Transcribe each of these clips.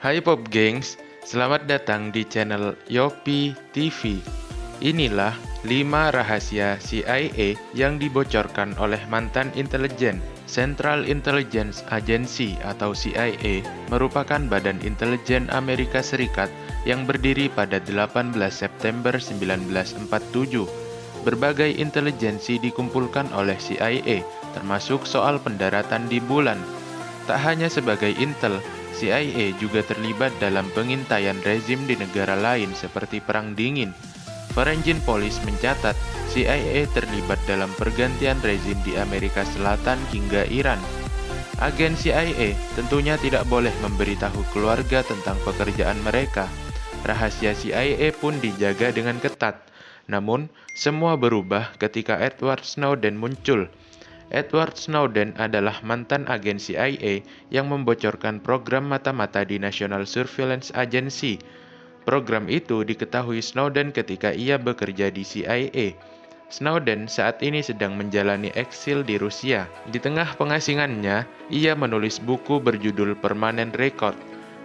Hai Pop Gengs, selamat datang di channel Yopi TV. Inilah 5 rahasia CIA yang dibocorkan oleh mantan intelijen. Central Intelligence Agency atau CIA merupakan badan intelijen Amerika Serikat yang berdiri pada 18 September 1947. Berbagai intelijensi dikumpulkan oleh CIA, termasuk soal pendaratan di bulan. Tak hanya sebagai intel, CIA juga terlibat dalam pengintaian rezim di negara lain seperti Perang Dingin. Foreign Policy mencatat CIA terlibat dalam pergantian rezim di Amerika Selatan hingga Iran. Agen CIA tentunya tidak boleh memberitahu keluarga tentang pekerjaan mereka. Rahasia CIA pun dijaga dengan ketat. Namun, semua berubah ketika Edward Snowden muncul. Edward Snowden adalah mantan agen CIA yang membocorkan program mata-mata di National Surveillance Agency. Program itu diketahui Snowden ketika ia bekerja di CIA. Snowden saat ini sedang menjalani eksil di Rusia. Di tengah pengasingannya, ia menulis buku berjudul Permanent Record.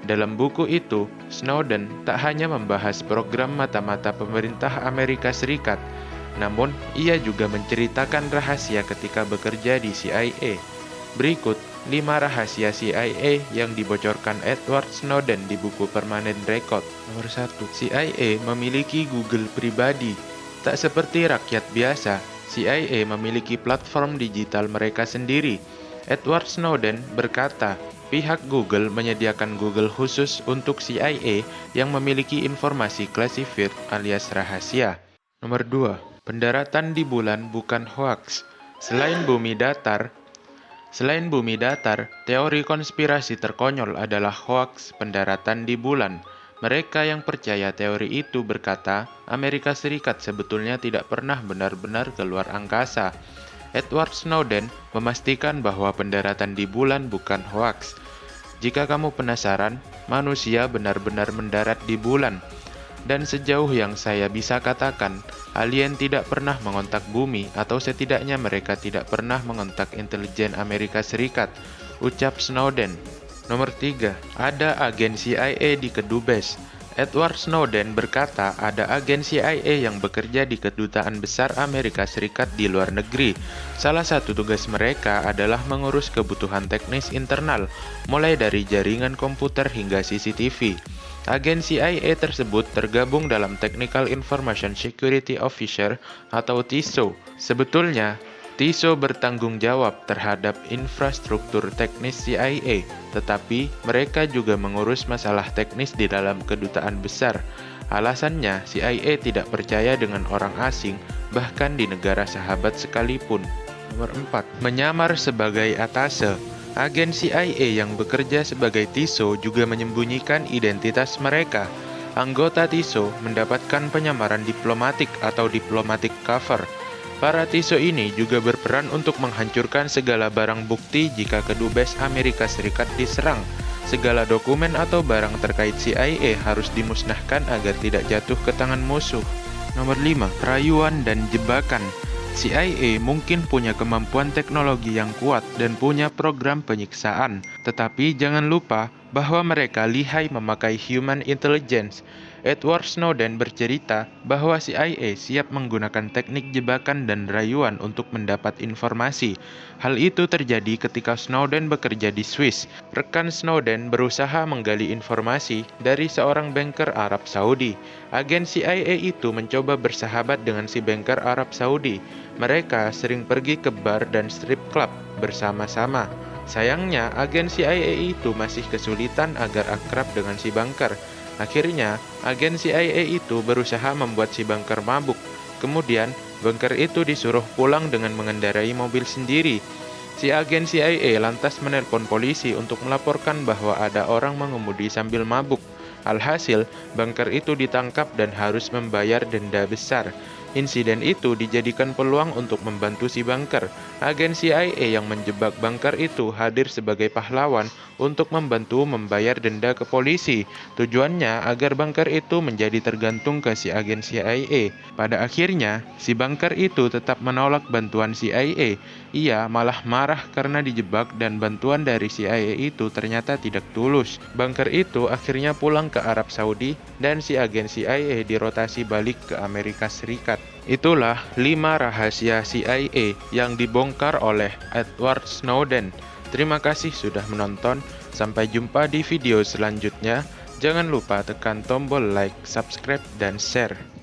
Dalam buku itu, Snowden tak hanya membahas program mata-mata pemerintah Amerika Serikat, namun ia juga menceritakan rahasia ketika bekerja di CIA. Berikut 5 rahasia CIA yang dibocorkan Edward Snowden di buku Permanent Record. Nomor 1. CIA memiliki Google pribadi. Tak seperti rakyat biasa, CIA memiliki platform digital mereka sendiri. Edward Snowden berkata, pihak Google menyediakan Google khusus untuk CIA yang memiliki informasi classified alias rahasia. Nomor 2. Pendaratan di bulan bukan hoaks. Selain bumi datar, teori konspirasi terkonyol adalah hoaks pendaratan di bulan. Mereka yang percaya teori itu berkata, Amerika Serikat sebetulnya tidak pernah benar-benar keluar angkasa. Edward Snowden memastikan bahwa pendaratan di bulan bukan hoaks. Jika kamu penasaran, manusia benar-benar mendarat di bulan. Dan sejauh yang saya bisa katakan, alien tidak pernah mengontak bumi atau setidaknya mereka tidak pernah mengontak intelijen Amerika Serikat, ucap Snowden. Nomor 3. Ada agen CIA di Kedubes. Edward Snowden berkata ada agen CIA yang bekerja di kedutaan besar Amerika Serikat di luar negeri. Salah satu tugas mereka adalah mengurus kebutuhan teknis internal, mulai dari jaringan komputer hingga CCTV. Agen CIA tersebut tergabung dalam Technical Information Security Officer atau TISO. Sebetulnya, TISO bertanggung jawab terhadap infrastruktur teknis CIA, tetapi mereka juga mengurus masalah teknis di dalam kedutaan besar. Alasannya, CIA tidak percaya dengan orang asing, bahkan di negara sahabat sekalipun. Nomor 4. Menyamar sebagai atase. Agen CIA yang bekerja sebagai TISO juga menyembunyikan identitas mereka. Anggota TISO mendapatkan penyamaran diplomatik atau diplomatic cover. Para TISO ini juga berperan untuk menghancurkan segala barang bukti jika Kedubes Amerika Serikat diserang. Segala dokumen atau barang terkait CIA harus dimusnahkan agar tidak jatuh ke tangan musuh. Nomor 5. Rayuan dan jebakan. CIA mungkin punya kemampuan teknologi yang kuat dan punya program penyiksaan, tetapi jangan lupa bahwa mereka lihai memakai human intelligence. Edward Snowden bercerita bahwa CIA siap menggunakan teknik jebakan dan rayuan untuk mendapat informasi. Hal itu terjadi ketika Snowden bekerja di Swiss. Rekan Snowden berusaha menggali informasi dari seorang banker Arab Saudi. Agen CIA itu mencoba bersahabat dengan si banker Arab Saudi. Mereka sering pergi ke bar dan strip club bersama-sama. Sayangnya, agen CIA itu masih kesulitan agar akrab dengan si banker. Akhirnya, agen CIA itu berusaha membuat si banker mabuk. Kemudian, banker itu disuruh pulang dengan mengendarai mobil sendiri. Si agen CIA lantas menelpon polisi untuk melaporkan bahwa ada orang mengemudi sambil mabuk. Alhasil, banker itu ditangkap dan harus membayar denda besar. Insiden itu dijadikan peluang untuk membantu si Bunker. Agen CIA yang menjebak Bunker itu hadir sebagai pahlawan untuk membantu membayar denda ke polisi. Tujuannya agar Bunker itu menjadi tergantung ke si agen CIA. Pada akhirnya, si Bunker itu tetap menolak bantuan CIA. Ia malah marah karena dijebak dan bantuan dari CIA itu ternyata tidak tulus. Bunker itu akhirnya pulang ke Arab Saudi dan si agen CIA dirotasi balik ke Amerika Serikat. Itulah 5 rahasia CIA yang dibongkar oleh Edward Snowden. Terima kasih sudah menonton. Sampai jumpa di video selanjutnya. Jangan lupa tekan tombol like, subscribe, dan share.